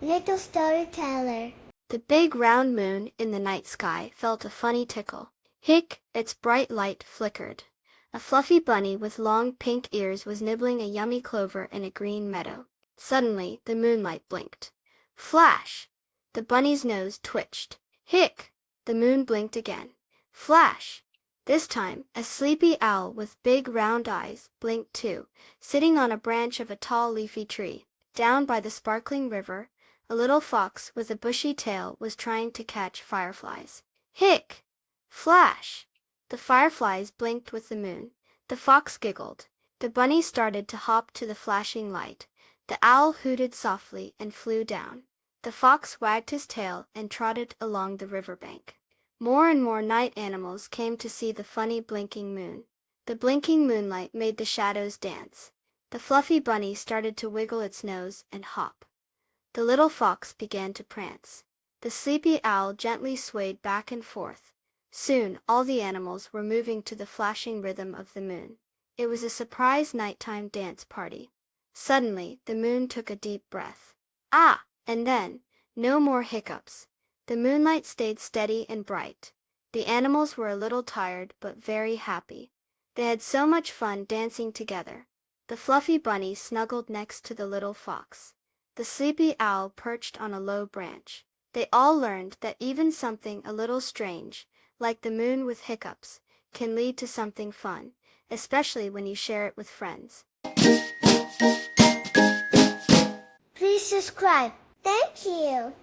Little storyteller. The big round moon in the night sky felt a funny tickle. Hic, its bright light flickered. A fluffy bunny with long pink ears was nibbling a yummy clover in a green meadow. Suddenly, the moonlight blinked. Flash! The bunny's nose twitched. Hic! The moon blinked again. Flash! This time, a sleepy owl with big round eyes blinked too, sitting on a branch of a tall leafy tree. Down by the sparkling river, a little fox with a bushy tail was trying to catch fireflies. Hic! Flash! The fireflies blinked with the moon. The fox giggled. The bunny started to hop to the flashing light. The owl hooted softly and flew down. The fox wagged his tail and trotted along the riverbank. More and more night animals came to see the funny blinking moon. The blinking moonlight made the shadows dance. The fluffy bunny started to wiggle its nose and hop. The little fox began to prance. The sleepy owl gently swayed back and forth. Soon all the animals were moving to the flashing rhythm of the moon. It was a surprise nighttime dance party. Suddenly the moon took a deep breath. Ah! And then, no more hiccups. The moonlight stayed steady and bright. The animals were a little tired but very happy. They had so much fun dancing together. The fluffy bunny snuggled next to the little fox. The sleepy owl perched on a low branch. They all learned that even something a little strange, like the moon with hiccups, can lead to something fun, especially when you share it with friends. Please subscribe. Thank you.